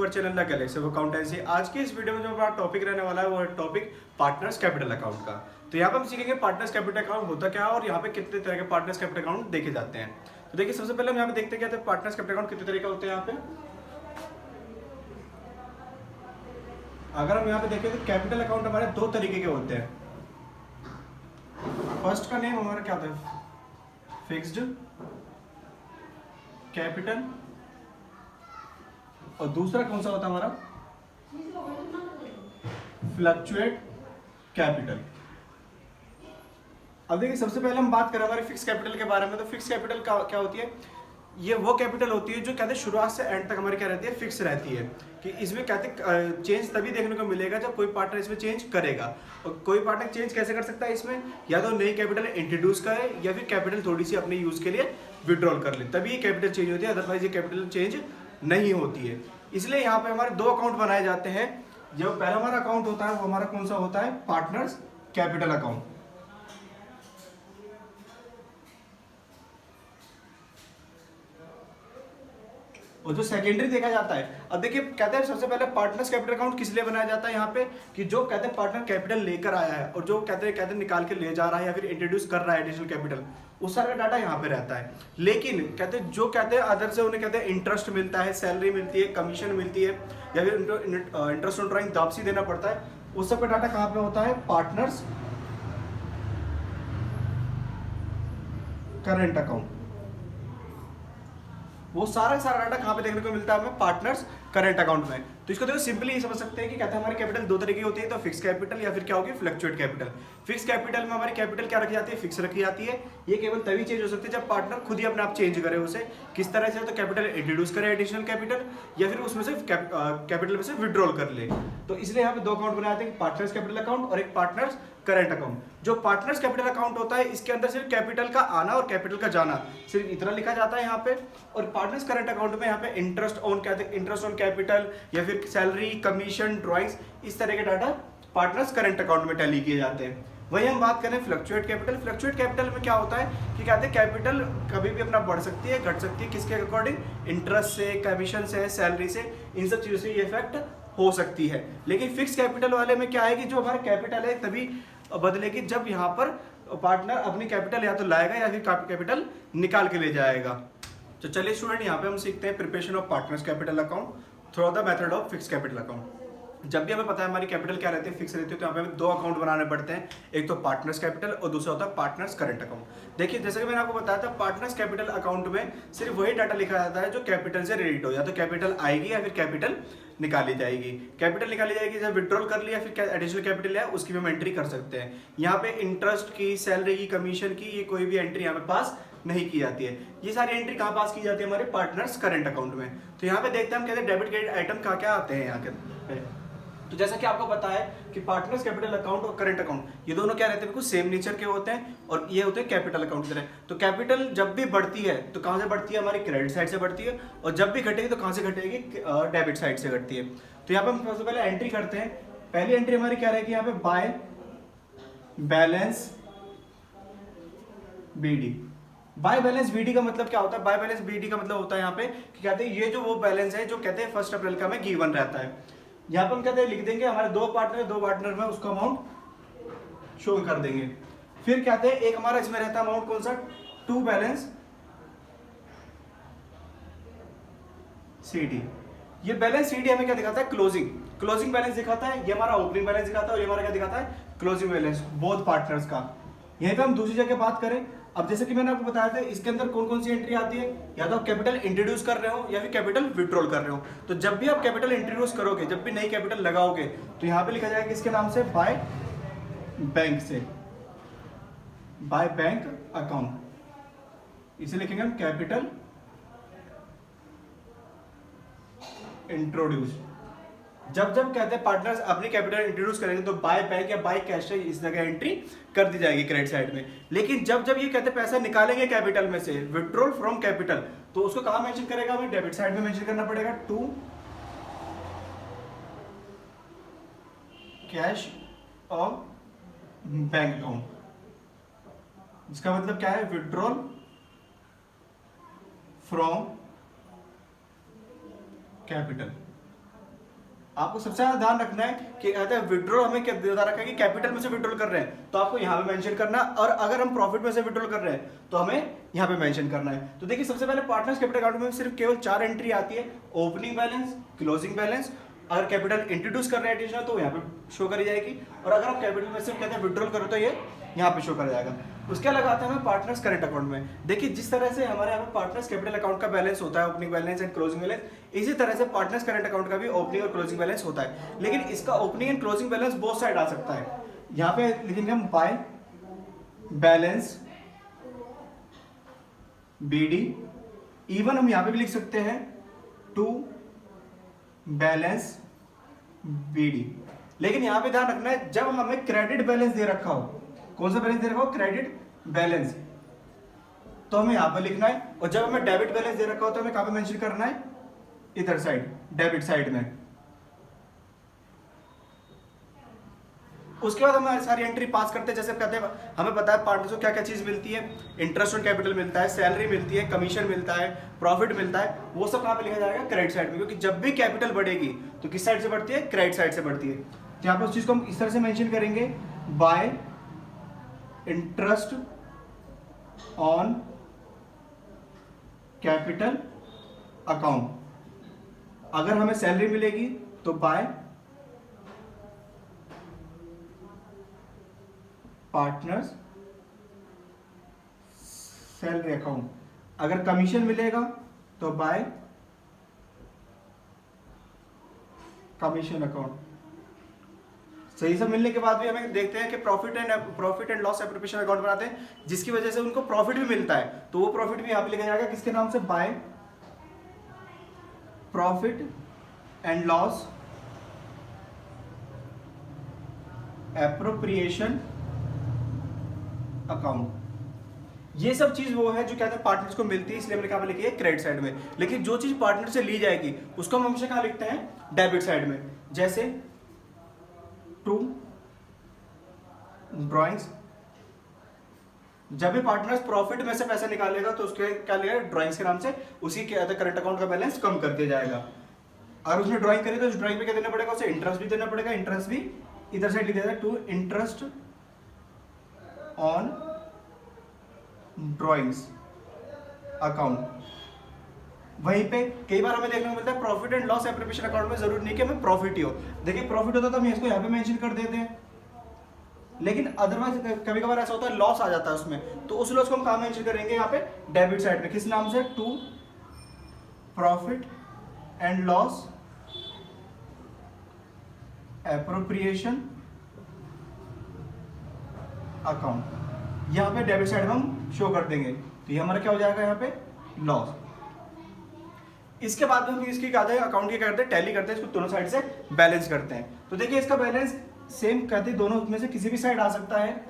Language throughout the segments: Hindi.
Our channel the Galaxy of accountancy. आज की इस वीडियो में जो हमारा टॉपिक रहने वाला है वो है टॉपिक पार्टनर्स कैपिटल अकाउंट का। तो यहाँ पे हम सीखेंगे पार्टनर्स कैपिटल अकाउंट होता क्या है और यहाँ पे कितने तरह के पार्टनर्स कैपिटल अकाउंट देखे जाते हैं। तो देखिए सबसे पहले हम यहाँ पे देखते हैं क्या पार्टनर्स कैपिटल अकाउंट कितने तरह का होते हैं। यहाँ पे अगर हम यहाँ पे देखें तो कैपिटल अकाउंट हमारे दो तरीके के होते हैं। फर्स्ट का नेम हमारा क्या होता है, फिक्स्ड कैपिटल, और दूसरा कौन सा होता है हमारा, फ्लक्चुएट कैपिटल। अब देखिए सबसे पहले हम बात करें हमारे फिक्स कैपिटल के बारे में। तो फिक्स कैपिटल क्या होती है, ये वो कैपिटल होती है जो कहते हैं शुरुआत से एंड तक हमारी क्या रहती है, फिक्स रहती है। कि इसमें कहते हैं चेंज तभी देखने को मिलेगा जब कोई पार्टनर इसमें चेंज करेगा। और कोई पार्टनर चेंज कैसे कर सकता है इसमें, या तो नई कैपिटल इंट्रोड्यूस करे या फिर कैपिटल थोड़ी सी अपने यूज के लिए विड्रॉल कर ले, तभी ये कैपिटल चेंज होती है, अदरवाइज ये कैपिटल चेंज नहीं होती है। इसलिए यहाँ पे हमारे दो अकाउंट बनाए जाते हैं। जो पहला हमारा अकाउंट होता है वो हमारा कौन सा होता है, पार्टनर्स कैपिटल अकाउंट। और जो सेकेंडरी देखा जाता है, अब देखिए कहते हैं सबसे पहले पार्टनर्स कैपिटल अकाउंट किस लिए बनाया जाता है यहाँ पे, कि जो कहते हैं पार्टनर कैपिटल लेकर आया है और जो कहते हैं निकाल के ले जा रहा है या फिर इंट्रोड्यूस कर रहा है एडिशनल कैपिटल, उस सारा डाटा यहाँ पे रहता है। लेकिन कहते हैं जो कहते हैं अदर से उन्हें कहते हैं इंटरेस्ट मिलता है, सैलरी मिलती है, कमीशन मिलती है, या फिर इंटरेस्ट ऑन ड्राइंग वापसी देना पड़ता है, उस सब का डाटा कहाँ पे होता है, पार्टनर्स करंट अकाउंट। वो सारा डाटा कहाँ पे देखने को मिलता है हमें, पार्टनर्स करंट अकाउंट में। तो इसको देखो सिंपली ये समझ सकते हैं कि कहते हैं हमारी कैपिटल दो तरीके की होती है, तो फिक्स कैपिटल या फिर क्या होगी, फ्लक्चुएट कैपिटल। फिक्स कैपिटल में हमारी कैपिटल क्या रखी जाती है, फिक्स रखी जाती है। ये केवल तभी चेंज हो सकती है जब पार्टनर खुद ही अपने आप चेंज करे उसे। किस तरह से, तो कैपिटल इंट्रोड्यूस करे एडिशनल कैपिटल, या फिर उसमें से कैपिटल में से विड्रॉल कर ले। तो इसलिए यहाँ पे दो अकाउंट बनाए जाते हैं, पार्टनर्स कैपिटल अकाउंट और एक पार्टनर्स करंट अकाउंट। जो पार्टनर्स कैपिटल अकाउंट होता है इसके अंदर सिर्फ कैपिटल का आना और कैपिटल का जाना सिर्फ इतना लिखा जाता है यहाँ पे। और पार्टनर्स करंट अकाउंट में यहाँ पे इंटरेस्ट ऑन कैपिटल या फिर सैलरी, कमीशन, ड्राइंग्स, इस तरह के डाटा पार्टनर्स करंट अकाउंट में टैली किए जाते हैं। वही हम बात करें फ्लक्चुएट कैपिटल। फ्लक्चुएट कैपिटल में क्या होता है कि कहते हैं कैपिटल कभी भी अपना बढ़ सकती है, घट सकती है, किसके अकॉर्डिंग, इंटरेस्ट से, कमीशन से, सैलरी से, इन सब चीजों से ये इफेक्ट हो सकती है। लेकिन फिक्स कैपिटल वाले में क्या है कि जो हमारा कैपिटल है तभी बदलेगी जब यहाँ पर पार्टनर अपनी कैपिटल या तो लाएगा या फिर कैपिटल निकाल के ले जाएगा। तो चलिए स्टूडेंट यहाँ पे हम सीखते हैं preparation of partners capital account through the method of fix capital account. जब भी हमें पता है हमारी कैपिटल क्या रहती है, फिक्स रहती है, तो यहाँ पे हमें दो अकाउंट बनाने पड़ते हैं। एक तो पार्टनर्स कैपिटल और दूसरा होता है पार्टनर्स करंट अकाउंट। देखिए जैसे कि मैंने आपको बताया था, पार्टनर्स कैपिटल अकाउंट में सिर्फ वही डाटा लिखा जाता है जो कैपिटल से रिलेटेड हो, या तो कैपिटल आएगी या फिर कैपिटल निकाली जाएगी। कैपिटल निकाली जाएगी जब विड्रॉल कर लिया, फिर एडिशनल कैपिटल है उसकी भी हम एंट्री कर सकते हैं। यहाँ पे इंटरेस्ट की, सैलरी की, कमीशन की, ये कोई भी एंट्री यहाँ पे पास नहीं की जाती है। ये सारी एंट्री कहाँ पास की जाती है, हमारे पार्टनर्स करंट अकाउंट में। तो यहाँ पे देखते हैं हम कहते हैं डेबिट क्रेडिट आइटम क्या क्या आते हैं यहाँ के। तो जैसा कि आपको पता है कि पार्टनर्स कैपिटल अकाउंट और करंट अकाउंट ये दोनों क्या रहते हैं, बिल्कुल सेम नेचर के होते हैं और ये होते हैं कैपिटल अकाउंट की तरह। तो कैपिटल जब भी बढ़ती है तो कहाँ से बढ़ती है, हमारी क्रेडिट साइड से बढ़ती है, और जब भी घटेगी तो कहाँ से घटेगी, डेबिट साइड से घटती है। तो यहाँ पे हम सबसे पहले एंट्री करते हैं। पहली एंट्री हमारी क्या रहेगी यहाँ पे, by balance BD. By balance BD का मतलब क्या होता है, बाय बैलेंस बीडी का मतलब होता है यहाँ पे कि कहते हैं ये जो वो बैलेंस है जो कहते हैं 1 अप्रैल का हमें गिवन रहता है। यहाँ पर हम कहते हैं लिख देंगे हमारे दो पार्टनर में उसका अमाउंट शो कर देंगे। फिर कहते हैं एक हमारा इसमें रहता है अमाउंट कौन सा, टू बैलेंस सीडी। ये बैलेंस सीडी हमें क्या दिखाता है, क्लोजिंग बैलेंस दिखाता है। ये हमारा ओपनिंग बैलेंस दिखाता है और ये हमारा क्या दिखाता है, क्लोजिंग बैलेंस बोथ पार्टनर्स का। यहीं पे हम दूसरी जगह बात करें, अब जैसे कि मैंने आपको बताया था इसके अंदर कौन कौन सी एंट्री आती है, या तो आप कैपिटल इंट्रोड्यूस कर रहे हो या फिर कैपिटल विड्रॉल कर रहे हो। तो जब भी आप कैपिटल इंट्रोड्यूस करोगे, जब भी नई कैपिटल लगाओगे, तो यहाँ पे लिखा जाएगा किसके नाम से, बाय बैंक से, बाय बैंक अकाउंट। इसे लिखेंगे हम कैपिटल इंट्रोड्यूस। जब कहते हैं पार्टनर्स अपनी कैपिटल इंट्रोड्यूस करेंगे तो बाय बैंक या बाय कैश से इस जगह एंट्री कर दी जाएगी क्रेडिट साइड में। लेकिन जब ये कहते हैं पैसा निकालेंगे कैपिटल में से, विड्रॉल फ्रॉम कैपिटल, तो उसको कहां मेंशन करेगा, हमें डेबिट साइड में मेंशन करना पड़ेगा, टू कैश और बैंक अकाउंट। इसका मतलब क्या है, विड्रॉल फ्रॉम कैपिटल। आपको सबसे ज्यादा ध्यान रखना है कि अगर विड्रॉल हमें क्या बता रखा है कि कैपिटल में से विड्रॉल कर रहे हैं तो आपको यहाँ पे मेंशन करना है, और अगर हम प्रॉफिट में से विड्रॉल कर रहे हैं तो हमें यहाँ पे मेंशन करना है। तो देखिए सबसे पहले पार्टनर्स कैपिटल अकाउंट में सिर्फ केवल 4 एंट्री आती है, ओपनिंग बैलेंस, क्लोजिंग बैलेंस। अगर कैपिटल इंट्रोड्यूस कर रहे हैं एडिशनल तो यहाँ पे शो करी जाएगी, और अगर आप कैपिटल में से कहते हैं विड्रॉल करो तो ये यहाँ पे शो कर जाएगा। उसके अलावा आता है हमें पार्टनर्स करंट अकाउंट में। देखिए जिस तरह से हमारे यहाँ पे पार्टनर्स कैपिटल अकाउंट का बैलेंस होता है, opening balance and closing balance, इसी तरह से पार्टनर्स करंट अकाउंट का भी ओपनिंग और क्लोजिंग बैलेंस होता है। लेकिन इसका opening and closing balance both side आ सकता है। यहाँ पे लिखेंगे हम बाय बैलेंस बीडी, इवन हम यहाँ पे भी लिख सकते हैं टू बैलेंस बीडी। लेकिन यहाँ पे ध्यान रखना है जब हमें क्रेडिट बैलेंस दे रखा हो, कौन सा बैलेंस दे रखा हो, क्रेडिट बैलेंस, तो हमें यहाँ पे लिखना है। और जब हमें डेबिट बैलेंस दे रखा हो तो हमें कहाँ पे मेंशन करना है, इधर साइड डेबिट साइड में। उसके बाद हम सारी एंट्री पास करते हैं। जैसे कहते हैं हमें पता है पार्टनर्स को क्या क्या चीज मिलती है, इंटरेस्ट ऑन कैपिटल मिलता है, सैलरी मिलती है, कमीशन मिलता है, प्रॉफिट मिलता है, वो सब कहाँ पे लिखा जाएगा, क्रेडिट साइड में। क्योंकि जब भी कैपिटल बढ़ेगी तो किस साइड से बढ़ती है, क्रेडिट साइड से बढ़ती है। तो यहाँ पे उस चीज को हम इस तरह से मेंशन करेंगे, bye interest on capital account. अगर हमें सैलरी मिलेगी तो बाय पार्टनर्स सैलरी अकाउंट। अगर कमीशन मिलेगा तो बाय कमीशन अकाउंट। सही सब मिलने के बाद भी हमें देखते हैं कि profit and loss appropriation account बनाते हैं, जिसकी वजह से उनको प्रॉफिट भी मिलता है। तो वो प्रॉफिट भी यहां पे लिखा जाएगा किसके नाम से, by profit and loss appropriation account. ये सब चीज वो है जो कहते हैं पार्टनर्स को मिलती है, इसलिए हमने कहा लिखी है क्रेडिट साइड में। लेकिन जो चीज पार्टनर से ली जाएगी उसको हम हमेशा कहां लिखते हैं, डेबिट साइड में। जैसे टू ड्राइंग्स, जब भी पार्टनर्स प्रॉफिट में से पैसा निकालेगा तो उसके क्या लिया, ड्राइंग्स के नाम से उसी के करंट अकाउंट का बैलेंस कम कर दिया जाएगा। और उसने ड्राइंग करी तो उस ड्राइंग पे क्या देना पड़ेगा, उसे इंटरेस्ट भी देना पड़ेगा। इंटरेस्ट भी इधर साइड लिख दिया जाएगा, to interest on drawings account. वहीं पे कई बार हमें देखने को मिलता है profit and loss appropriation account में जरूरी नहीं कि हमें प्रॉफिट ही हो। देखिए प्रॉफिट होता तो हम इसको यहाँ पे मेंशन कर देते हैं, लेकिन अदरवाइज कभी कभार ऐसा होता है लॉस आ जाता है उसमें, तो उस लॉस को हम कहाँ मेंशन करेंगे, यहाँ पे डेबिट साइड में। किस नाम से, to profit and loss appropriation account. यहाँ पे डेबिट साइड में हम शो कर देंगे, तो ये हमारा क्या हो जाएगा, यहाँ पे लॉस। इसके बाद हम इसकी क्या अकाउंट की करते हैं, टैली करते हैं, इसको दोनों साइड से बैलेंस करते हैं। तो देखिए इसका बैलेंस सेम कहते हैं दोनों में से किसी भी साइड आ सकता है।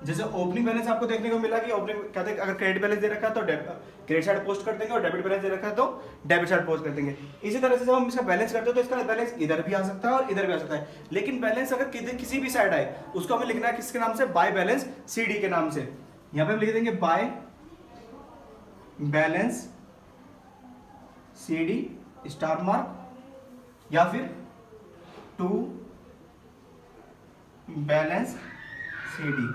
जैसे ओपनिंग बैलेंस आपको देखने को मिला कि ओपनिंग कहते हैं अगर क्रेडिट बैलेंस दे रखा है तो क्रेडिट साइड पोस्ट कर देंगे, और डेबिट बैलेंस दे रखा है तो डेबिट साइड पोस्ट कर देंगे। इसी तरह से जब हम इसका बैलेंस करते हैं तो इसका बैलेंस इधर भी आ सकता है और इधर भी आ सकता है। लेकिन बैलेंस अगर किसी भी साइड आए उसको हमें लिखना है किसके नाम से, बाय बैलेंस CD के नाम से। यहाँ पे हम लिख देंगे by balance CD star mark, या फिर टू बैलेंस CD।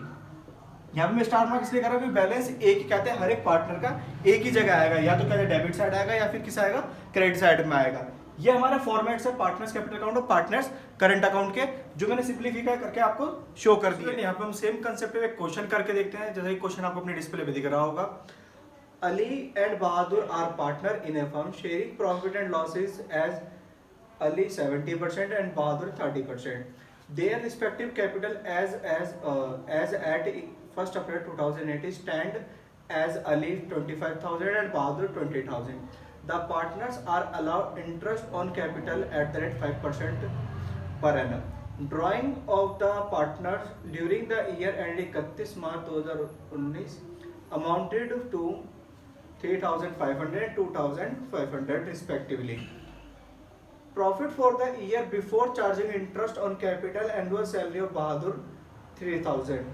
यहाँ पे मैं स्टार मार्क इसलिए कर रहा हूँ बैलेंस एक ही कहते हैं हर एक पार्टनर का एक ही जगह आएगा, या तो कहते हैं डेबिट साइड आएगा या फिर किस आएगा, क्रेडिट साइड में आएगा। ये हमारा फॉर्मेट्स है पार्टनर्स कैपिटल अकाउंट और पार्टनर्स करंट अकाउंट के, जो मैंने सिंप्लीफाई करके आपको शो कर दिया। यहाँ पे हम सेम कंसेप्ट पे एक क्वेश्चन करके देखते हैं, जैसे क्वेश्चन आपको अपने डिस्प्ले पे दिख रहा होगा। Ali and Bahadur are partner in a firm sharing profit and losses as Ali 70% and Bahadur 30%. Their respective capital as at 1st April 2018 stand as Ali 25,000 and Bahadur 20,000. The partners are allowed interest on capital at the rate 5% per annum. Drawing of the partners during the year ending 31 March 2019 amounted to 3,500 and 2,500 respectively. Profit for the year before charging interest on capital annual salary of Bahadur 3,000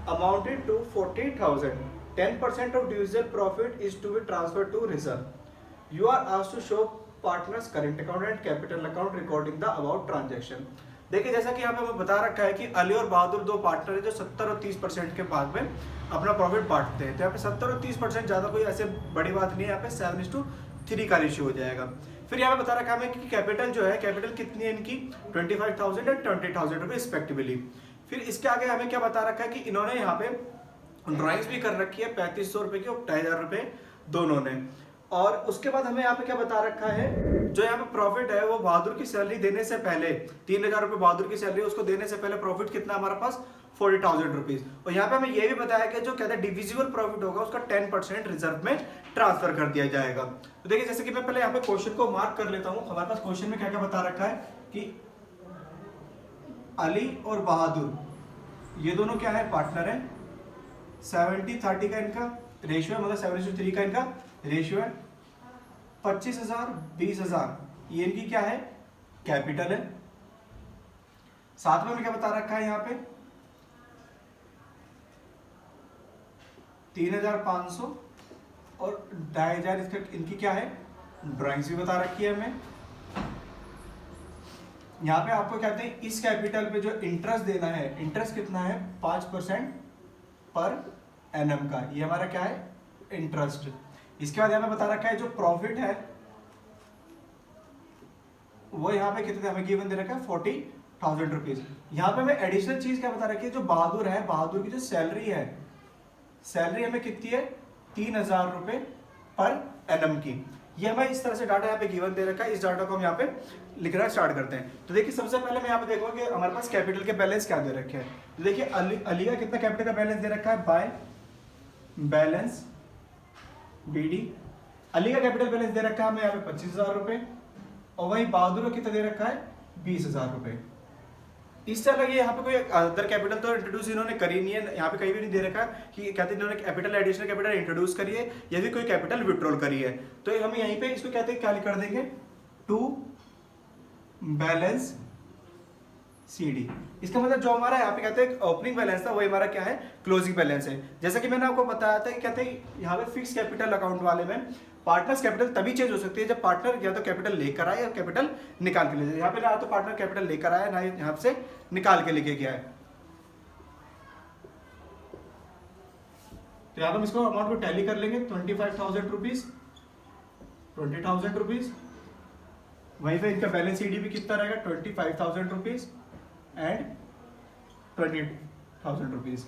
amounted to 40,000. 10% of divisional profit is to be transferred to reserve. You are asked to show partners current account and capital account recording the about transaction. देखिए जैसा कि यहाँ पे हमें बता रखा है कि अली और बहादुर दो पार्टनर है जो 70 और 30% के भाग में अपना प्रॉफिट बांटते हैं। तो यहाँ पे 70 और 30% ज्यादा कोई ऐसे बड़ी बात नहीं है, यहाँ पे 7:3 का रेशियो हो जाएगा। फिर यहाँ पे बता रखा है कि कैपिटल जो है, कैपिटल कितनी है इनकी 25,000 एंड 20,000 रुपए रिस्पेक्टिवली। फिर इसके आगे हमें क्या बता रखा है कि इन्होंने यहाँ पे ड्राइंग्स भी कर रखी है 3500 रुपए की और 2,500 रुपए दोनों ने। और उसके बाद हमें यहाँ पे क्या बता रखा है, जो यहाँ पे प्रॉफिट है वो बहादुर की सैलरी देने से पहले 3,000 रुपए बहादुर की सैलरी, उसको देने से पहले प्रॉफिट कितना हमारे पास 40,000 रुपीज। और यहाँ पे हमें ये भी बताया कि जो कहते हैं डिविजिबल प्रॉफिट होगा उसका 10% रिजर्व में ट्रांसफर कर दिया जाएगा। तो देखिए जैसे कि मैं पहले यहाँ पे क्वेश्चन को मार्क कर लेता हूँ। हमारे पास क्वेश्चन में क्या क्या बता रखा है कि अली और बहादुर ये दोनों क्या है, पार्टनर है। 70-30 का इनका रेशियो है, मतलब 7:3 का इनका रेशियो है। 25,000 20,000 ये इनकी क्या है, कैपिटल है। साथ में हमें क्या बता रखा है यहाँ पे 3,500 और 2,500 इसका इनकी क्या है, ड्राइंग्स भी बता रखी है हमें। यहाँ पे आपको कहते हैं इस कैपिटल पे जो इंटरेस्ट देना है, इंटरेस्ट कितना है 5% पर एनम का, ये हमारा क्या है इंटरेस्ट। इसके बाद यहाँ पे बता रखा है जो प्रॉफिट है वो यहाँ पे कितने हमें गिवन दे रखा है 40,000 रुपीज। यहाँ पे हमें एडिशनल चीज क्या बता रखी है, जो बहादुर है, बहादुर की जो सैलरी है, सैलरी हमें कितनी है 3,000 रुपए पर एनम की। ये हमें इस तरह से डाटा यहाँ पे गिवन दे रखा है। इस डाटा को हम यहाँ पे लिखना स्टार्ट करते हैं। तो देखिए सबसे पहले मैं यहाँ पे देखूंगा कि हमारे पास कैपिटल के बैलेंस क्या दे रखे हैं। तो देखिए अली का कितना कैपिटल का बैलेंस दे रखा है बाय बैलेंस बीडी। अली का कैपिटल बैलेंस दे रखा है हमें यहाँ पे 25,000 रुपए और वही बहादुर को कितना दे रखा है 20,000 रुपए। इससे अलग यहाँ पे कोई अदर कैपिटल तो इंट्रोड्यूस इन्होंने करी नहीं है, यहाँ पे कहीं भी नहीं दे रखा कि कहते हैं इन्होंने कैपिटल एडिशनल कैपिटल इंट्रोड्यूस करी है या फिर कोई कैपिटल विड्रॉल करी है। तो हम यहीं पे इसको कहते हैं क्या कर देंगे टू बैलेंस सीडी। इसका मतलब जो हमारा यहाँ पे कहते हैं ओपनिंग बैलेंस था वही हमारा क्या है क्लोजिंग बैलेंस है। जैसा कि मैंने आपको बताया था कि कहते हैं यहाँ पे फिक्स कैपिटल अकाउंट वाले में पार्टनर्स कैपिटल तभी चेंज हो सकती है जब पार्टनर या तो कैपिटल लेकर आए या कैपिटल निकाल के ले जाए। यहाँ पे ना तो पार्टनर कैपिटल लेकर आया ना यहाँ से निकाल के लेके गया है। तो यहाँ पे हम इसको अमाउंट को टैली कर लेंगे 25,000 रुपीज 20,000 रुपीज। वहीं पे इनका बैलेंस सीडी भी कितना रहेगा 25,000 रुपीज एंड 20,000 रुपीज।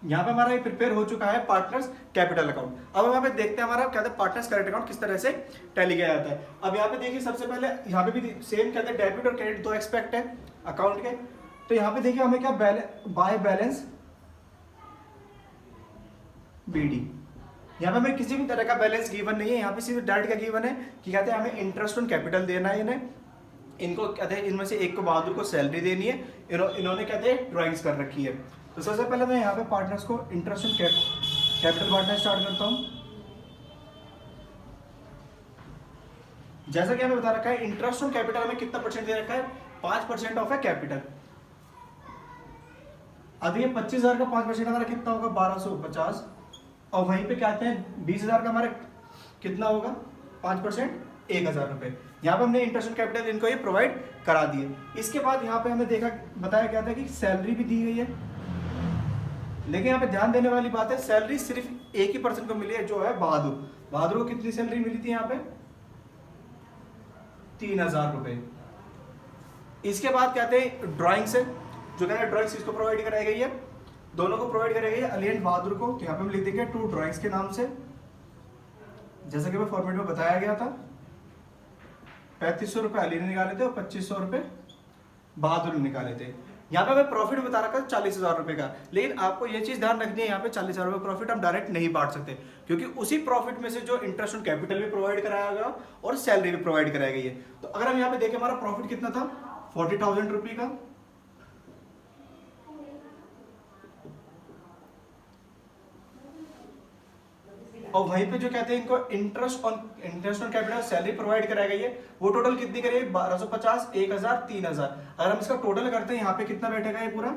यहाँ पे हमारा ये प्रिपेयर हो चुका है पार्टनर्स कैपिटल अकाउंट। अब हम यहाँ पे देखते हैं हमारा क्या कहते हैं पार्टनर्स करेंट अकाउंट किस तरह से टैली किया जाता है। अब यहाँ पे देखिए सबसे पहले यहाँ पे भी सेम कहते हैं डेबिट और क्रेडिट दो एक्सपेक्ट है अकाउंट के। तो यहाँ पे देखिए हमें क्या बाय बैलेंस बीडी। यहाँ पे हमें किसी भी तरह का बैलेंस गिवन नहीं है, यहाँ पे सिर्फ डायरेक्ट क्या गिवन है कि कहते हैं हमें इंटरेस्ट ऑन कैपिटल देना है इन्हें। इनको कहते हैं इनमें से एक को बहादुर को सैलरी देनी है, इन्होंने कहते हैं ड्राइंग्स कर रखी है। तो सबसे पहले मैं यहाँ पे पार्टनर्स को इंटरेस्ट ऑन कैपिटल बांटना स्टार्ट करता हूँ। जैसा कि हमें बता रखा है इंटरेस्ट ऑन कैपिटल हमें कितना परसेंट दे रखा है 5% ऑफ है कैपिटल। अब ये 25,000 का 5% हमारा कितना होगा 1,250 और वहीं पे कहते हैं 20,000 का हमारा कितना होगा 5% 1,000 रुपए। यहाँ पे हमने इंटरेस्ट ऑन कैपिटल इनको ये प्रोवाइड करा दिए। इसके बाद यहाँ पे हमें बताया गया था कि सैलरी भी दी गई है, लेकिन यहाँ पे ध्यान देने वाली बात है सैलरी सिर्फ एक ही पर्सन को मिली है जो है बहादुर को कितनी सैलरी मिली थी यहाँ पे 3,000 रुपए। इसके बाद कहते हैं ड्राइंग्स है, जो कहते हैं ड्राइंग्स इसको प्रोवाइड कराई गई है, दोनों को प्रोवाइड कराई गई है अली एंड बहादुर को। तो यहाँ पे हम लिख देंगे 2 ड्राइंग्स के नाम से, जैसा कि मैं फॉर्मेट में बताया गया था। 3,500 रुपए अली ने निकाले थे और 2,500 रुपए बहादुर ने निकाले थे। यहाँ पे हमें प्रॉफिट बता रखा है 40,000 रुपए का, लेकिन आपको ये चीज ध्यान रखनी है यहाँ पे 40,000 रुपए प्रॉफिट हम डायरेक्ट नहीं बांट सकते, क्योंकि उसी प्रॉफिट में से जो इंटरेस्ट ऑन कैपिटल भी प्रोवाइड कराया गया और सैलरी भी प्रोवाइड कराई गई है। तो अगर हम यहाँ पे देखें हमारा प्रॉफिट कितना था 40,000 रुपए का, और वहीं पे जो कहते हैं इनको interest on capital salary provide कराई गई है, वो टोटल कितनी करिए 1,250 1,000 3,000। अगर हम इसका टोटल करते हैं यहाँ पे कितना बैठेगा ये पूरा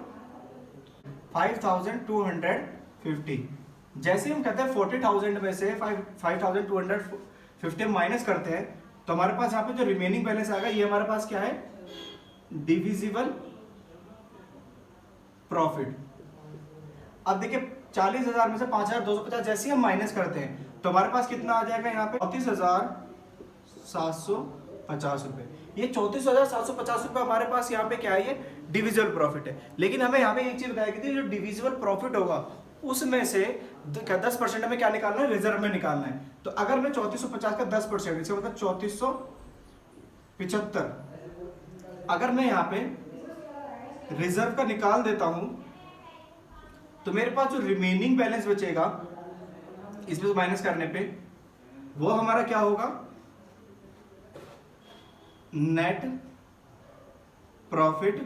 5,250। जैसे हम कहते हैं 40,000 में से 5,250 50 माइनस करते हैं तो हमारे पास यहाँ पे जो रिमेनिंग बैलेंस आएगा ये हमारे पास क्या है, डिविजिबल प्रॉफिट। अब देखिए 40,000 में से 5,250 जैसे ही हम माइनस करते हैं तो हमारे पास कितना आ जाएगा यहाँ पे 34,750 रुपए। ये 34,750 रुपए हमारे पास यहाँ पे क्या है, ये डिविजिबल प्रॉफिट है। लेकिन हमें यहाँ पे एक चीज बताई गई थी, जो डिविजिबल प्रॉफिट होगा उसमें से 10% हमें क्या निकालना है, रिजर्व में निकालना है। तो अगर मैं 3450 का 10%, इसका मतलब 3475 अगर मैं यहाँ पे रिजर्व का निकाल देता हूं तो मेरे पास जो रिमेनिंग बैलेंस बचेगा इसमें से माइनस करने पे वो हमारा क्या होगा, net profit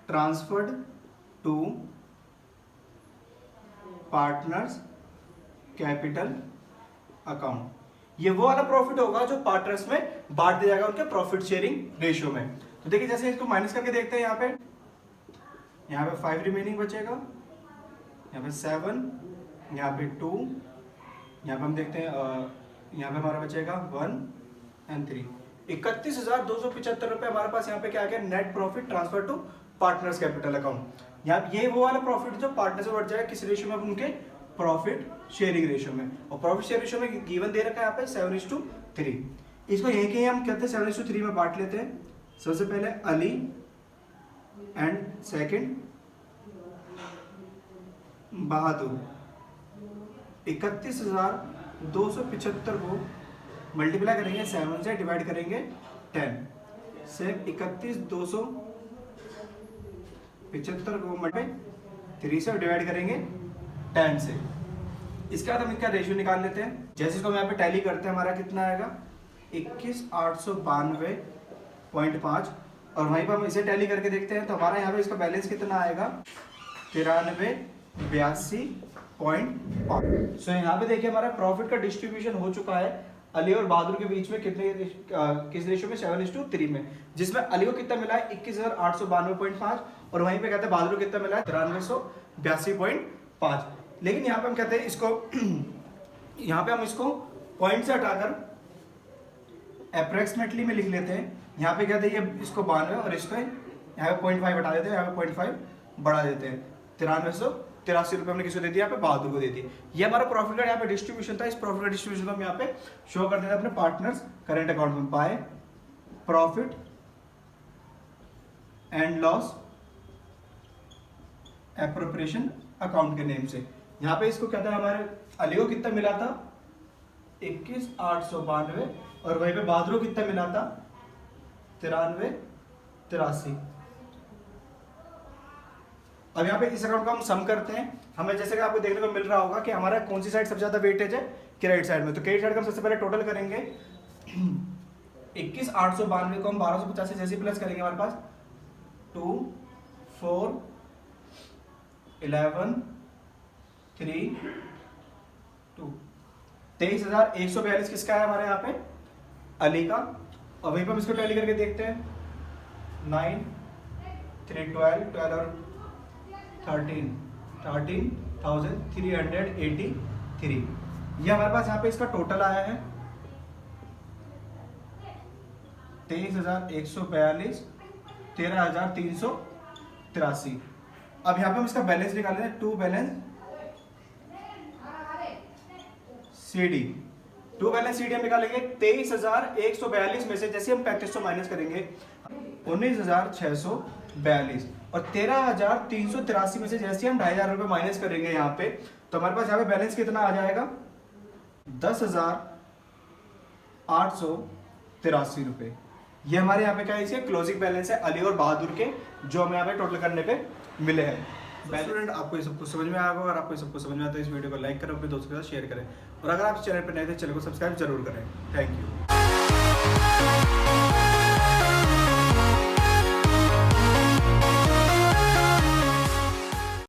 transferred to partners capital account. ये वो वाला प्रॉफिट होगा जो पार्टनर्स में बांट दिया जाएगा उनके प्रॉफिट शेयरिंग रेशियो में। तो देखिए जैसे इसको माइनस करके देखते हैं, यहाँ पे 5 रिमेनिंग बचेगा, यहाँ पे 7, यहाँ पे 2, यहाँ पे हम देखते हैं यहाँ पे हमारा बचेगा 1 और 3। 31,275 रुपए हमारे पास यहाँ पे क्या आ गया, net profit transfer to partners capital account. यहाँ ये वो वाला प्रॉफिट जो पार्टनर से बढ़ जाएगा किस रेशियो में, उनके प्रॉफिट शेयरिंग रेशियो में। और प्रॉफिट शेयर रेशियो में गिवन दे रखा है यहाँ पे 7:3। इसको यहीं के हम कहते हैं 7:3 में बांट लेते हैं। सबसे पहले अली एंड सेकंड बहादुर। 31,275 को मल्टीप्लाई करेंगे 7 से, डिवाइड करेंगे 10 से। 31,275 को मल्टीप्लाई 3 से डिवाइड करेंगे 10 से। इसके बाद हम इनका रेशियो निकाल लेते हैं। जैसे इसको हम यहाँ पे टैली करते हैं, हमारा कितना आएगा 21,892.5। और वहीं पर हम इसे टैली करके देखते हैं तो हमारा यहाँ पे इसका बैलेंस कितना आएगा 93,82.5। सो यहाँ पे देखिए हमारा प्रॉफिट का डिस्ट्रीब्यूशन हो चुका है अली और बहादुर के बीच में कितने किस रेशियो में, 7:3 में, जिसमें अली को कितना मिला है 21,892.5 और वहीं पे कहते हैं बहादुर को कितना मिला है 93,82.5। लेकिन यहाँ पे हम कहते हैं इसको यहाँ पे हम इसको पॉइंट से हटाकर अप्रोक्सीमेटली में लिख लेते हैं। यहाँ पे कहते हैं ये इसको 92 और इसको यहाँ पे 0.5 हटा देते हैं, यहाँ पे 0.5 बढ़ा देते हैं। 93,83 रुपये हमने किसको दे दिया, यहाँ पे बहादुर को दे दी। ये हमारा प्रॉफिट का यहाँ पे डिस्ट्रीब्यूशन था। इस प्रॉफिट का डिस्ट्रीब्यूशन को हम यहाँ पे शो कर देते हैं अपने पार्टनर्स करेंट अकाउंट में। By profit and loss appropriation account के नेम से। यहाँ पे इसको कहता है हमारे अली को कितना मिला था 21,892 और वहीं पे बहादुर को कितना मिला था 93,83। अब यहाँ पे इस अकाउंट को हम सम करते हैं। हमें जैसे कि आपको देखने को मिल रहा होगा कि हमारा कौन सी साइड सबसे ज्यादा वेटेज है, क्रेडिट साइड में। तो क्रेडिट साइड का हम सबसे पहले टोटल करेंगे 21,892 को हम 1250 से जैसे प्लस करेंगे हमारे पास 2 4 11 3 2 23,142 किसका है हमारे यहाँ पे, अली का। और वहीं पर हम इसको टैली करके देखते हैं 9 3 12 12 और 13,383। ये हमारे पास यहाँ पे इसका टोटल आया है 23,142 13,383। अब यहाँ पे हम इसका बैलेंस निकालेंगे, to balance CD. To balance CD हम निकालेंगे 23,142 में से जैसे हम 3500 माइनस करेंगे 19,642 और 13,383 में से जैसे हम 2,500 रुपए माइनस करेंगे यहाँ पे, तो हमारे पास यहाँ पे बैलेंस कितना आ जाएगा 10,883 रुपए। ये हमारे यहाँ पे क्या है, इसके क्लोजिंग बैलेंस है अली और बहादुर के, जो हमें यहाँ पे टोटल करने पे मिले हैं। स्टूडेंट आपको ये सब कुछ समझ में आया होगा। अगर आपको ये सब कुछ समझ में आता है तो इस वीडियो को लाइक करें, अपने दोस्तों के साथ शेयर करें और अगर आप इस चैनल पर नए थे चैनल को सब्सक्राइब जरूर करें। Thank you.